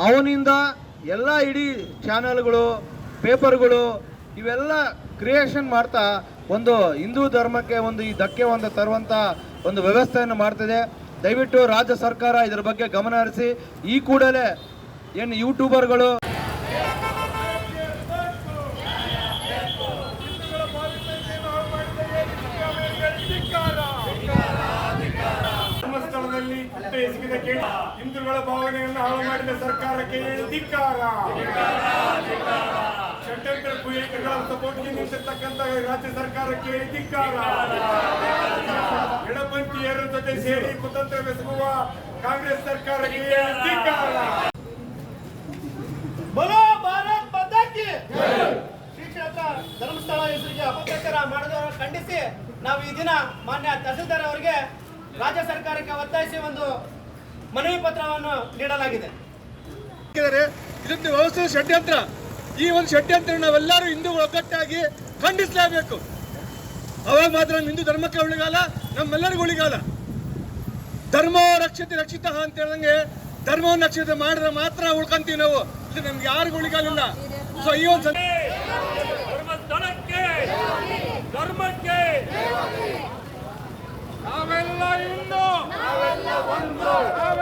ಅವನಿಂದ ಎಲ್ಲ ಇಡೀ ಚಾನೆಲ್ಗಳು ಪೇಪರ್ಗಳು ಇವೆಲ್ಲ ಕ್ರಿಯೇಷನ್ ಮಾಡ್ತಾ ಒಂದು ಹಿಂದೂ ಧರ್ಮಕ್ಕೆ ಒಂದು ಈ ಧಕ್ಕೆ ಒಂದು ತರುವಂಥ ಒಂದು ವ್ಯವಸ್ಥೆಯನ್ನು ಮಾಡ್ತಿದೆ. ದಯವಿಟ್ಟು ರಾಜ್ಯ ಸರ್ಕಾರ ಇದರ ಬಗ್ಗೆ ಗಮನ ಹರಿಸಿ ಈ ಕೂಡಲೇ ಏನು ಯೂಟ್ಯೂಬರ್ಗಳು ಧರ್ಮಸ್ಥಳದಲ್ಲಿ ಹಿಂದೂಗಳ ಭಾವನೆಯನ್ನು ಹಾಳು ಮಾಡಿದ ಸರ್ಕಾರಕ್ಕೆ ಧಿಕ್ಕಾರ. ಷಡ್ಯಂತ್ರ ಕುಯುಕ್ತಿಗಳ ಸಪೋರ್ಟ್ಗೆ ನಿಂತಿರ್ತಕ್ಕಂಥ ರಾಜ್ಯ ಸರ್ಕಾರಕ್ಕೆ ಧಿಕ್ಕಾರ. ಎಡಪಂಥೀಯರ ಜೊತೆ ಸೇರಿ ಕುತಂತ್ರ ಬೆಸಗುವ ಕಾಂಗ್ರೆಸ್ ಸರ್ಕಾರಕ್ಕೆ ಧಿಕ್ಕಾರ. ಬಲೋ ಭಾರತ್ ಮಾತಾ ಕಿ ಶ್ರೀ ಕ್ಷೇತ್ರ ಧರ್ಮಸ್ಥಳ ಹೆಸರಿಗೆ ಅಪಪ್ರಚಾರ ಮಾಡಿದವರನ್ನು ಖಂಡಿಸಿ ನಾವು ಈ ದಿನ ಮಾನ್ಯ ತಹಸೀಲ್ದಾರ್ ಅವರಿಗೆ ರಾಜ್ಯ ಸರ್ಕಾರಕ್ಕೆ ಒತ್ತಾಯಿಸಿ ಒಂದು ಮನವಿ ಪತ್ರವನ್ನು ನೀಡಲಾಗಿದೆ. ಇದೊಂದು ವ್ಯವಸ್ಥೆ ಷಡ್ಯಂತ್ರ. ಈ ಒಂದು ಷಡ್ಯಂತ್ರ ನಾವೆಲ್ಲರೂ ಹಿಂದೂಗಳು ಒಗ್ಗಟ್ಟಾಗಿ ಖಂಡಿಸಲೇಬೇಕು. ಅವಾಗ ಮಾತ್ರ ನಮ್ಮ ಹಿಂದೂ ಧರ್ಮಕ್ಕೆ ಉಳಿಗಾಲ, ನಮ್ಮೆಲ್ಲರಿಗೂ ಉಳಿಗಾಲ. ಧರ್ಮ ರಕ್ಷತೆ ರಕ್ಷಿತ ಅಂತ ಹೇಳಿದಂಗೆ ಧರ್ಮವನ್ನು ರಕ್ಷಿತ ಮಾಡಿದ್ರೆ ಮಾತ್ರ ಉಳ್ಕೊಂತೀವಿ ನಾವು. ಇದು ನಮ್ಗೆ ಯಾರಿಗೂ ಉಳಿಗಾಲಿಲ್ಲ. ಸೊ ಈ ಒಂದು ಧರ್ಮಕ್ಕೆ ನಾವೆಲ್ಲ ಹಿಂದೂ.